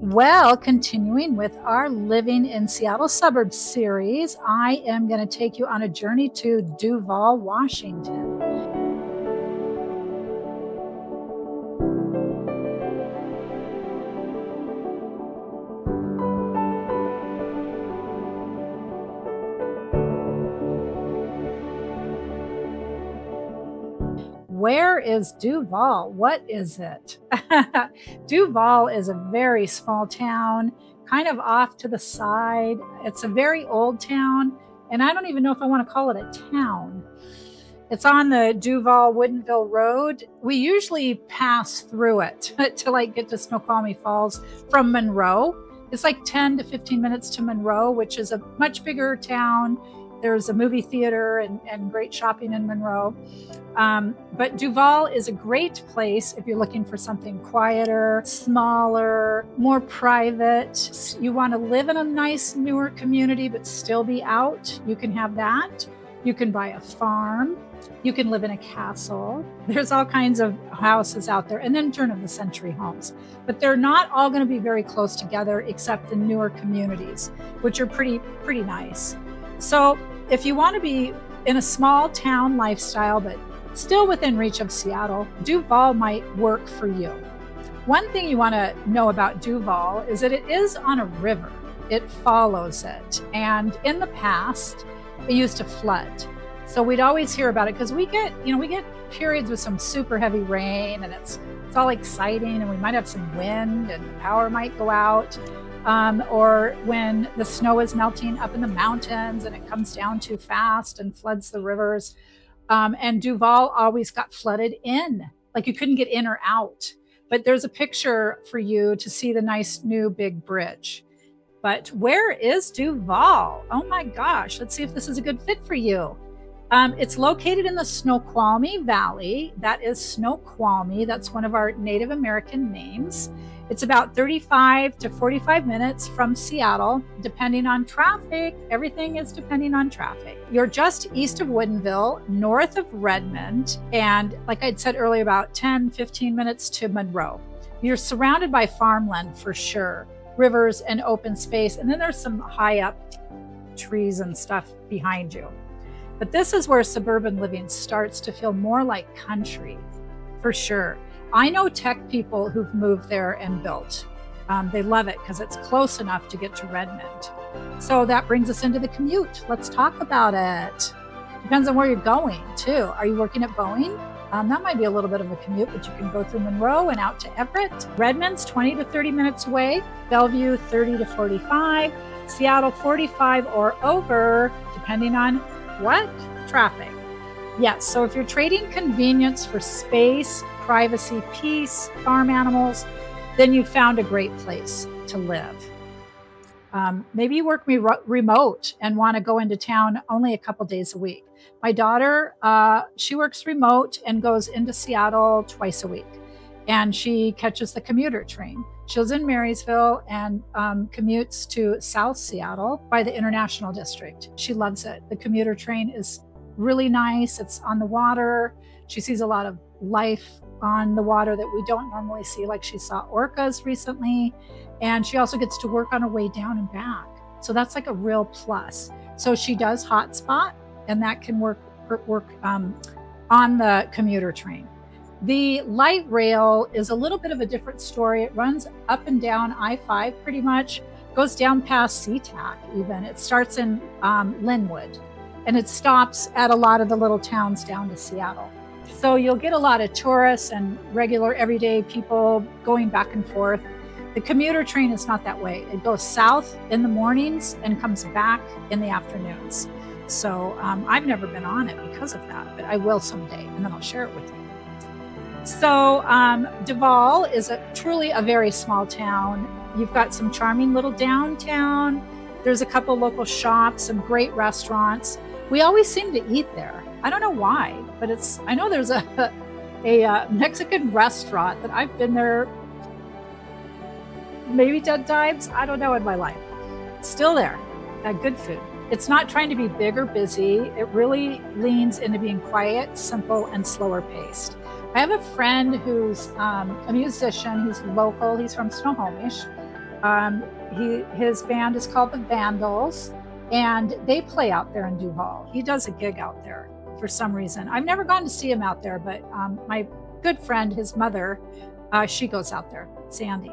Well, continuing with our Living in Seattle Suburbs series, I am going to take you on a journey to Duvall, Washington. Where is Duvall? What is it? Duvall is a very small town, kind of off to the side. It's a very old town, and I don't even know if I want to call it a town. It's on the Duvall Woodinville Road. We usually pass through it to like get to Snoqualmie Falls from Monroe. It's like 10 to 15 minutes to Monroe, which is a much bigger town. There's a movie theater and great shopping in Monroe. But Duvall is a great place if you're looking for something quieter, smaller, more private. You want to live in a nice, newer community, but still be out. You can have that. You can buy a farm. You can live in a castle. There's all kinds of houses out there, and then turn of the century homes. But they're not all going to be very close together except the newer communities, which are pretty nice. So if you want to be in a small town lifestyle, but still within reach of Seattle, Duvall might work for you. One thing you want to know about Duvall is that it is on a river. It follows it. And in the past, it used to flood. So we'd always hear about it because we get periods with some super heavy rain, and it's all exciting, and we might have some wind and the power might go out. Or when the snow is melting up in the mountains and it comes down too fast and floods the rivers. And Duvall always got flooded in, like you couldn't get in or out. But there's a picture for you to see the nice new big bridge. But where is Duvall? Oh my gosh, let's see if this is a good fit for you. It's located in the Snoqualmie Valley. That is Snoqualmie. That's one of our Native American names. It's about 35 to 45 minutes from Seattle, depending on traffic. Everything is depending on traffic. You're just east of Woodinville, north of Redmond, and like I'd said earlier, about 10, 15 minutes to Monroe. You're surrounded by farmland for sure, rivers and open space, and then there's some high up trees and stuff behind you. But this is where suburban living starts to feel more like country, for sure. I know tech people who've moved there and built. They love it because it's close enough to get to Redmond. So that brings us into the commute. Let's talk about it. Depends on where you're going too. Are you working at Boeing? That might be a little bit of a commute, but you can go through Monroe and out to Everett. Redmond's 20 to 30 minutes away. Bellevue, 30 to 45. Seattle, 45 or over, depending on what? Traffic. Yes, so if you're trading convenience for space, privacy, peace, farm animals, then you found a great place to live. Maybe you work remote and want to go into town only a couple days a week. My daughter, she works remote and goes into Seattle twice a week, and she catches the commuter train. She lives in Marysville and commutes to South Seattle by the International District. She loves it. The commuter train is really nice. It's on the water. She sees a lot of life on the water that we don't normally see, like she saw orcas recently. And she also gets to work on her way down and back. So that's like a real plus. So she does hotspot, and that can work on the commuter train. The light rail is a little bit of a different story. It runs up and down I-5 pretty much, goes down past SeaTac even. It starts in Linwood, and it stops at a lot of the little towns down to Seattle. So you'll get a lot of tourists and regular everyday people going back and forth. The commuter train is not that way. It goes south in the mornings and comes back in the afternoons. So I've never been on it because of that, but I will someday, and then I'll share it with you. So Duvall is truly a very small town. You've got some charming little downtown. There's a couple local shops, some great restaurants. We always seem to eat there. I don't know why, but I know there's a Mexican restaurant that I've been there maybe 10 times. I don't know in my life. Still there. Good food. It's not trying to be big or busy. It really leans into being quiet, simple, and slower paced. I have a friend who's a musician. He's local. He's from Snohomish. His band is called the Vandals, and they play out there in Duvall. He does a gig out there for some reason. I've never gone to see him out there, but my good friend, his mother, she goes out there, Sandy.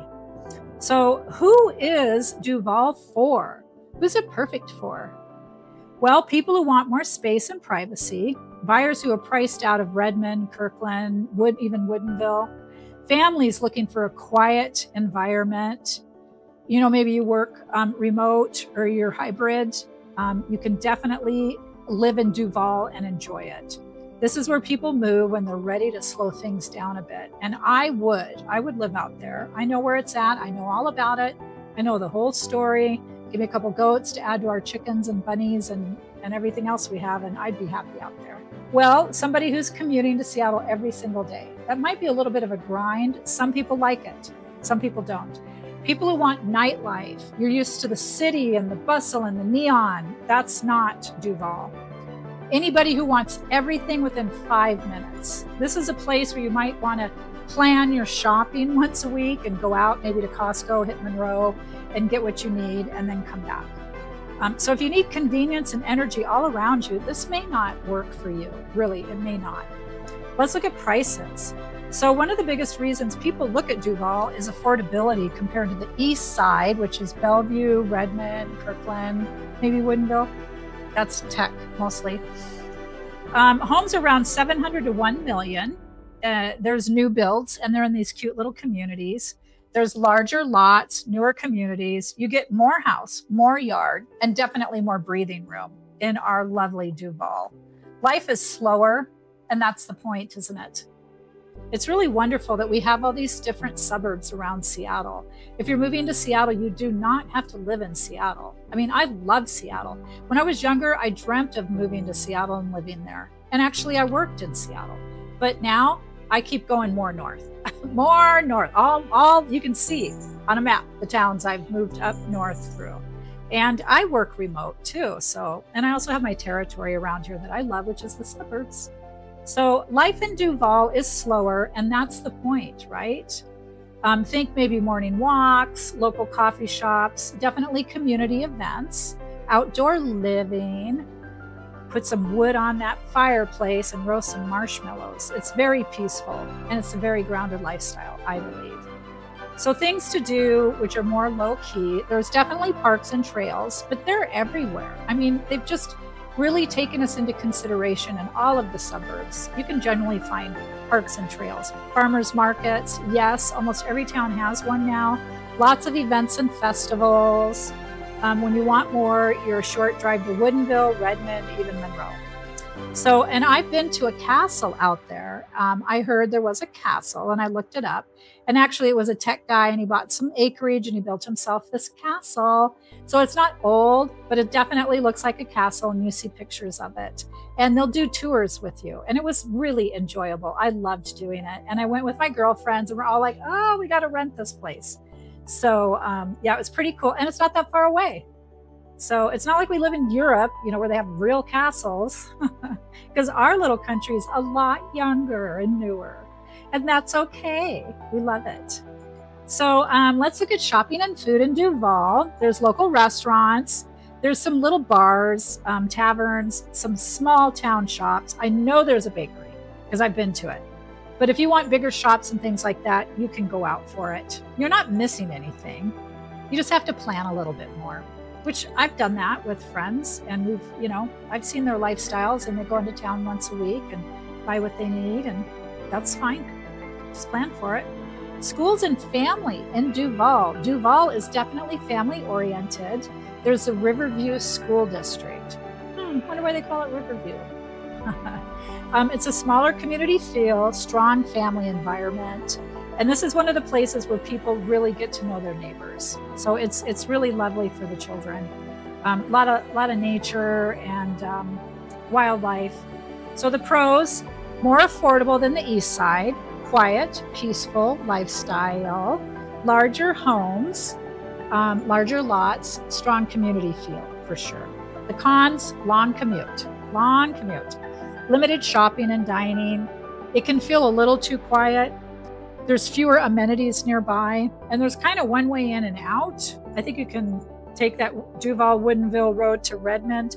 So who is Duvall for? Who's it perfect for? Well, people who want more space and privacy, buyers who are priced out of Redmond, Kirkland, even Woodinville, families looking for a quiet environment. You know, maybe you work remote or you're hybrid. You can definitely live in Duvall and enjoy it. This is where people move when they're ready to slow things down a bit. And I would live out there. I know where it's at. I know all about it. I know the whole story. Give me a couple goats to add to our chickens and bunnies and everything else we have, and I'd be happy out there. Well, somebody who's commuting to Seattle every single day. That might be a little bit of a grind. Some people like it. Some people don't. People who want nightlife. You're used to the city and the bustle and the neon. That's not Duvall. Anybody who wants everything within 5 minutes. This is a place where you might want to plan your shopping once a week and go out maybe to Costco, hit Monroe, and get what you need and then come back. So if you need convenience and energy all around you, this may not work for you. Really, it may not. Let's look at prices. So one of the biggest reasons people look at Duvall is affordability compared to the Eastside, which is Bellevue, Redmond, Kirkland, maybe Woodinville. That's tech mostly. Homes around 700 to 1 million. There's new builds, and they're in these cute little communities. There's larger lots, newer communities. You get more house, more yard, and definitely more breathing room in our lovely Duvall. Life is slower, and that's the point, isn't it? It's really wonderful that we have all these different suburbs around Seattle. If you're moving to Seattle, you do not have to live in Seattle. I mean, I love Seattle. When I was younger, I dreamt of moving to Seattle and living there. And actually, I worked in Seattle. But now, I keep going more north. More north. All you can see on a map, the towns I've moved up north through. And I work remote too. And I also have my territory around here that I love, which is the suburbs. So life in Duvall is slower, and that's the point, right? Think maybe morning walks, local coffee shops, definitely community events, outdoor living. Put some wood on that fireplace and roast some marshmallows. It's very peaceful, and it's a very grounded lifestyle, I believe. So things to do, which are more low-key, there's definitely parks and trails, but they're everywhere. I mean, they've just really taken us into consideration in all of the suburbs. You can generally find parks and trails. Farmers markets, yes, almost every town has one now. Lots of events and festivals. When you want more, you're a short drive to Woodinville, Redmond, even Monroe. So, and I've been to a castle out there. I heard there was a castle, and I looked it up. And actually, it was a tech guy, and he bought some acreage, and he built himself this castle. So it's not old, but it definitely looks like a castle, and you see pictures of it. And they'll do tours with you. And it was really enjoyable. I loved doing it. And I went with my girlfriends, and we're all like, oh, we got to rent this place. So, yeah, it was pretty cool. And it's not that far away. So it's not like we live in Europe, you know, where they have real castles, because our little country is a lot younger and newer, and that's okay. We love it. So let's look at shopping and food in Duvall. There's local restaurants. There's some little bars, taverns, some small town shops. I know there's a bakery because I've been to it. But if you want bigger shops and things like that, you can go out for it. You're not missing anything. You just have to plan a little bit more. Which I've done that with friends, and I've seen their lifestyles, and they go into town once a week and buy what they need, and that's fine. Just plan for it. Schools and family in Duvall. Duvall is definitely family oriented. There's the Riverview School District. Wonder why they call it Riverview. It's a smaller community feel, strong family environment. And this is one of the places where people really get to know their neighbors. So it's really lovely for the children. A lot of nature and wildlife. So the pros, more affordable than the Eastside, quiet, peaceful lifestyle, larger homes, larger lots, strong community feel for sure. The cons, long commute, limited shopping and dining. It can feel a little too quiet. There's fewer amenities nearby, and there's kind of one way in and out. I think you can take that Duvall Woodinville Road to Redmond,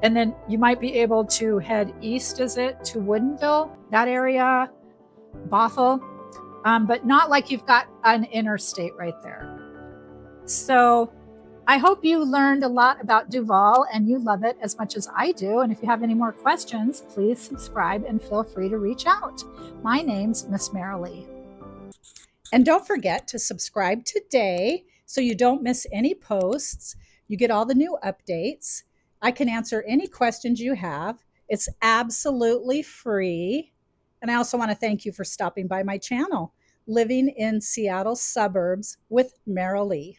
and then you might be able to head east, is it, to Woodinville, that area, Bothell, but not like you've got an interstate right there. So I hope you learned a lot about Duvall and you love it as much as I do. And if you have any more questions, please subscribe and feel free to reach out. My name's Miss Marilee. And don't forget to subscribe today so you don't miss any posts. You get all the new updates. I can answer any questions you have. It's absolutely free. And I also want to thank you for stopping by my channel, Living in Seattle Suburbs with Marilee.